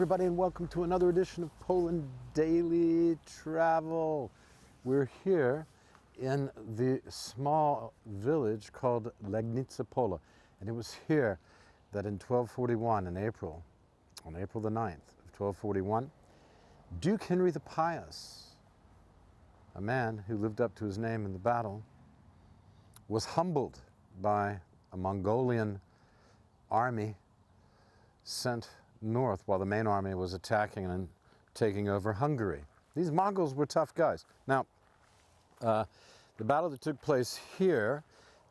everybody, and welcome to another edition of Poland Daily Travel. We're here in the small village called Legnica Pola, and it was here that in 1241, on April the 9th of 1241, Duke Henry the Pious, a man who lived up to his name in the battle, was humbled by a Mongolian army sent north while the main army was attacking and taking over Hungary. These Mongols were tough guys. Now, the battle that took place here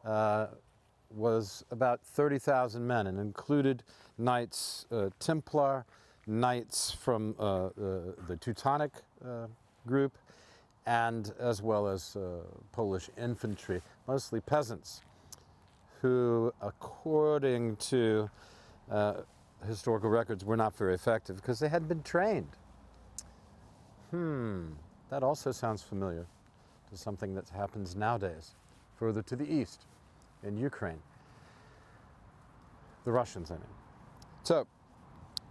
was about 30,000 men and included Knights Templar, Knights from the Teutonic group, and as well as Polish infantry, mostly peasants, who, according to historical records, were not very effective because they hadn't been trained. That also sounds familiar to something that happens nowadays, further to the east, in Ukraine. The Russians, I mean. So,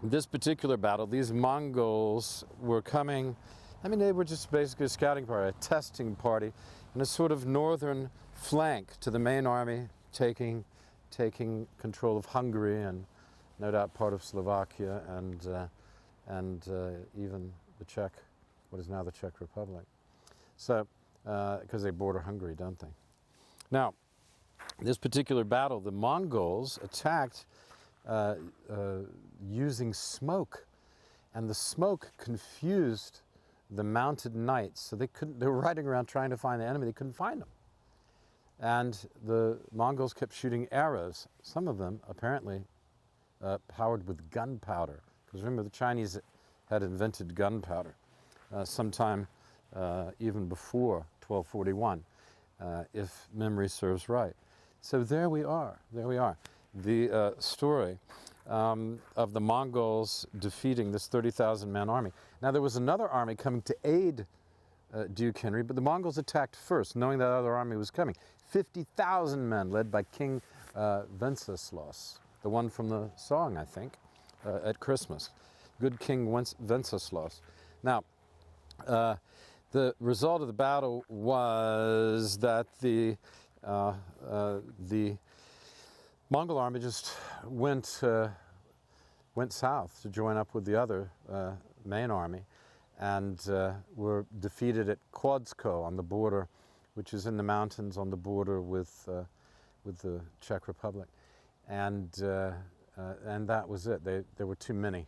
this particular battle, these Mongols were coming, they were just basically a scouting party, a testing party, and a sort of northern flank to the main army, taking control of Hungary and no doubt part of Slovakia and even the Czech, what is now the Czech Republic. So, because they border Hungary, don't they? Now, this particular battle, the Mongols attacked using smoke, and the smoke confused the mounted knights, so they were riding around trying to find the enemy, they couldn't find them. And the Mongols kept shooting arrows, some of them apparently powered with gunpowder. Because remember, the Chinese had invented gunpowder sometime even before 1241, if memory serves right. So there we are. The story of the Mongols defeating this 30,000-man army. Now, there was another army coming to aid Duke Henry, but the Mongols attacked first, knowing that other army was coming. 50,000 men led by King Wenceslaus, the one from the song, I think, at Christmas. Good King Wenceslaus. Now, the result of the battle was that the Mongol army just went south to join up with the other main army, and were defeated at Kłodzko on the border, which is in the mountains on the border with the Czech Republic. And that was it. There were too many.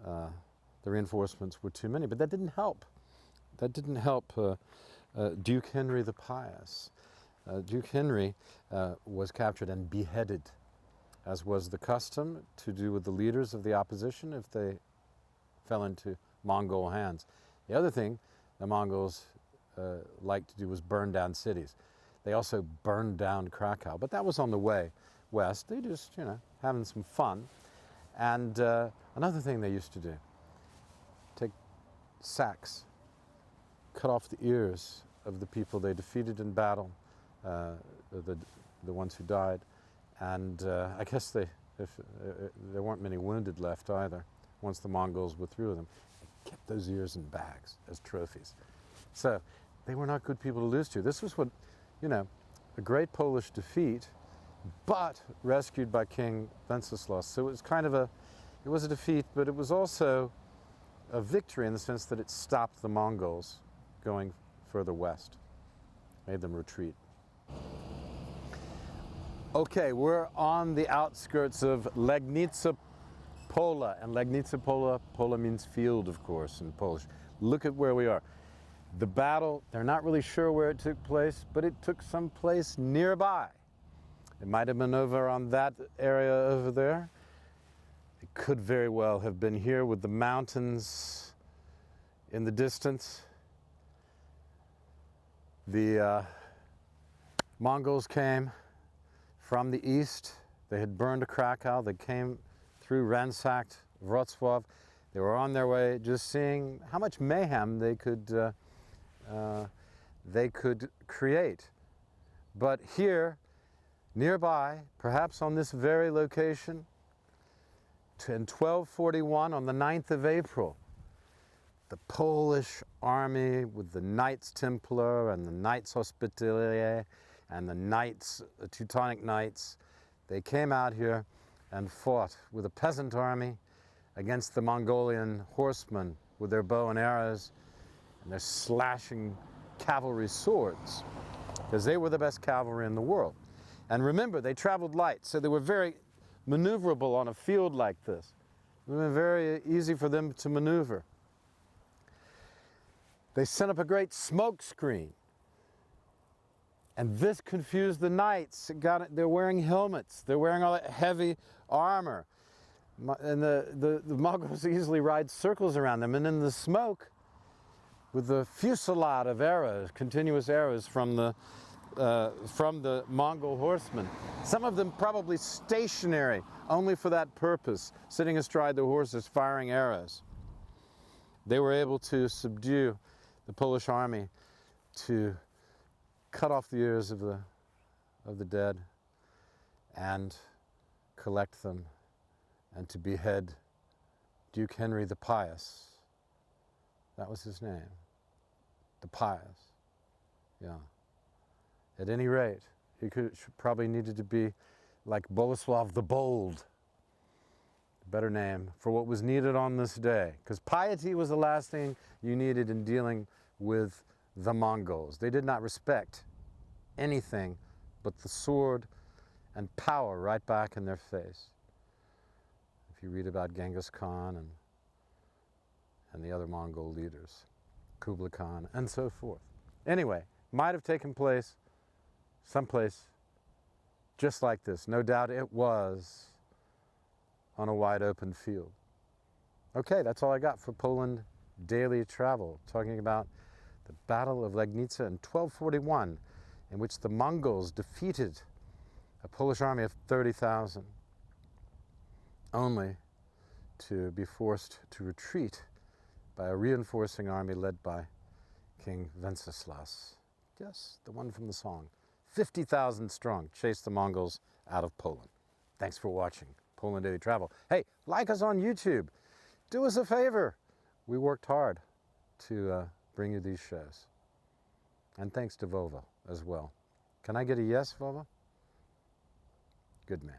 The reinforcements were too many, but that didn't help. That didn't help Duke Henry the Pious. Duke Henry was captured and beheaded, as was the custom to do with the leaders of the opposition if they fell into Mongol hands. The other thing the Mongols liked to do was burn down cities. They also burned down Krakow, but that was on the way west. They just, having some fun. And another thing they used to do, take sacks, cut off the ears of the people they defeated in battle, the ones who died. And I guess there weren't many wounded left either, once the Mongols were through with them. They kept those ears in bags as trophies. So they were not good people to lose to. This was what, a great Polish defeat, but rescued by King Wenceslaus. So it was it was a defeat, but it was also a victory in the sense that it stopped the Mongols going further west, made them retreat. Okay, we're on the outskirts of Legnica Pola, and Legnica Pola means field, of course, in Polish. Look at where we are. The battle, they're not really sure where it took place, but it took some place nearby. It might have been over on that area over there. It could very well have been here with the mountains in the distance. The Mongols came from the east. They had burned Krakow. They came through, ransacked Wrocław. They were on their way just seeing how much mayhem they could create. But here, nearby, perhaps on this very location, in 1241, on the 9th of April, the Polish army with the Knights Templar and the Knights Hospitalier and the Knights, Teutonic Knights, they came out here and fought with a peasant army against the Mongolian horsemen with their bow and arrows and their slashing cavalry swords, because they were the best cavalry in the world. And remember, they traveled light, so they were very maneuverable on a field like this. It was very easy for them to maneuver. They sent up a great smoke screen, and this confused the knights. They're wearing helmets. They're wearing all that heavy armor. And the Mongols easily ride circles around them. And in the smoke, with the fusillade of arrows, continuous arrows from the Mongol horsemen, some of them probably stationary only for that purpose, sitting astride their horses, firing arrows. They were able to subdue the Polish army, to cut off the ears of the dead and collect them, and to behead Duke Henry the Pious. That was his name, the Pious. Yeah. At any rate, he probably needed to be like Boleslav the Bold, a better name for what was needed on this day, because piety was the last thing you needed in dealing with the Mongols. They did not respect anything but the sword and power right back in their face. If you read about Genghis Khan and the other Mongol leaders, Kublai Khan, and so forth. Anyway, might have taken place someplace just like this. No doubt it was on a wide open field. Okay, that's all I got for Poland Daily Travel, talking about the Battle of Legnica in 1241, in which the Mongols defeated a Polish army of 30,000, only to be forced to retreat by a reinforcing army led by King Wenceslas. Yes, the one from the song. 50,000 strong, chased the Mongols out of Poland. Thanks for watching Poland Daily Travel. Hey, like us on YouTube. Do us a favor. We worked hard to bring you these shows. And thanks to Vova as well. Can I get a yes, Vova? Good man.